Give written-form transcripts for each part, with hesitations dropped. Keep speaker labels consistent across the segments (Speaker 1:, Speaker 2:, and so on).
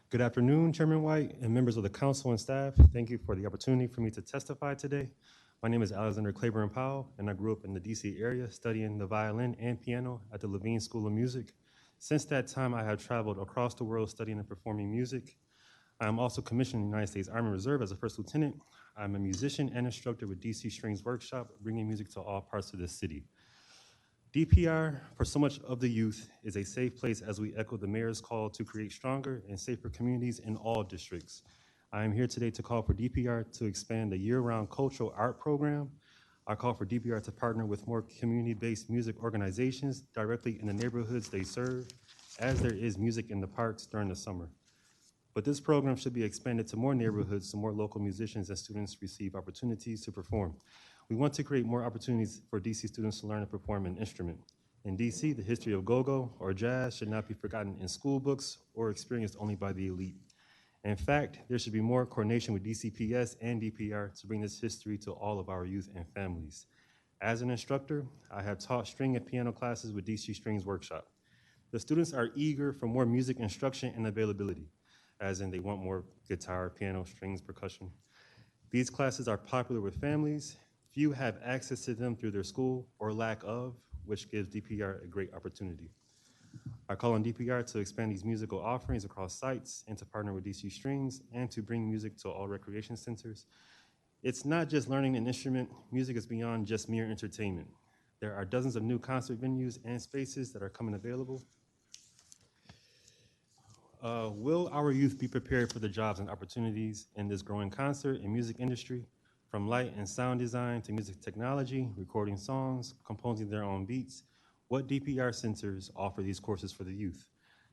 Speaker 1: Good afternoon, Chairman White and members of the council and staff. Thank you for the opportunity for me to testify today. My name is Alexander Claiborne Powell, and I grew up in the DC area studying the violin and piano at the Levine School of Music. Since that time, I have traveled across the world studying and performing music. I am also commissioned in the United States Army Reserve as a first lieutenant. I'm a musician and instructor with DC Strings Workshop, bringing music to all parts of the city. DPR, for so much of the youth, is a safe place as we echo the mayor's call to create stronger and safer communities in all districts. I am here today to call for DPR to expand the year-round cultural art program. I call for DPR to partner with more community-based music organizations directly in the neighborhoods they serve, as there is music in the parks during the summer. But this program should be expanded to more neighborhoods so more local musicians and students receive opportunities to perform. We want to create more opportunities for DC students to learn and perform an instrument. In DC, the history of go-go or jazz should not be forgotten in school books or experienced only by the elite. In fact, there should be more coordination with DCPS and DPR to bring this history to all of our youth and families. As an instructor, I have taught string and piano classes with DC Strings Workshop. The students are eager for more music instruction and availability, as in they want more guitar, piano, strings, percussion. These classes are popular with families. Few have access to them through their school or lack of, which gives DPR a great opportunity. I call on DPR to expand these musical offerings across sites and to partner with DC Strings and to bring music to all recreation centers. It's not just learning an instrument. Music is beyond just mere entertainment. There are dozens of new concert venues and spaces that are coming available. Will our youth be prepared for the jobs and opportunities in this growing concert and music industry? From light and sound design to music technology, recording songs, composing their own beats, what DPR centers offer these courses for the youth?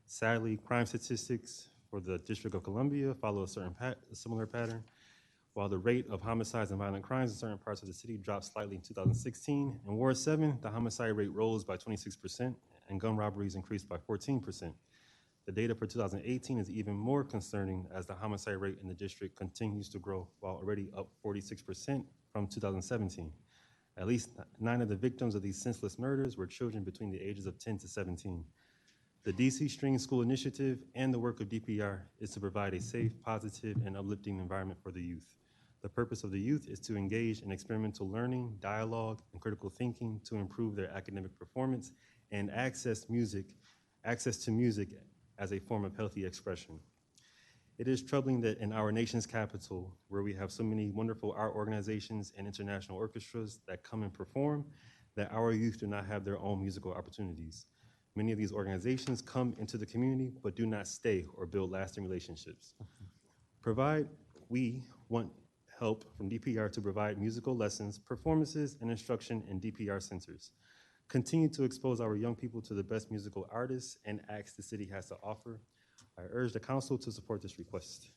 Speaker 1: Sadly, crime statistics for the District of Columbia follow a similar pattern. While the rate of homicides and violent crimes in certain parts of the city dropped slightly in 2016, in Ward 7, the homicide rate rose by 26% and gun robberies increased by 14%. The data for 2018 is even more concerning as the homicide rate in the district continues to grow, while already up 46% from 2017. At least 9 of the victims of these senseless murders were children between the ages of 10 to 17. The DC String School Initiative and the work of DPR is to provide a safe, positive, and uplifting environment for the youth. The purpose of the youth is to engage in experimental learning, dialogue, and critical thinking to improve their academic performance and access to music as a form of healthy expression. It is troubling that in our nation's capital, where we have so many wonderful art organizations and international orchestras that come and perform, that our youth do not have their own musical opportunities. Many of these organizations come into the community, but do not stay or build lasting relationships. We want help from DPR to provide musical lessons, performances, and instruction in DPR centers. Continue to expose our young people to the best musical artists and acts the city has to offer. I urge the council to support this request.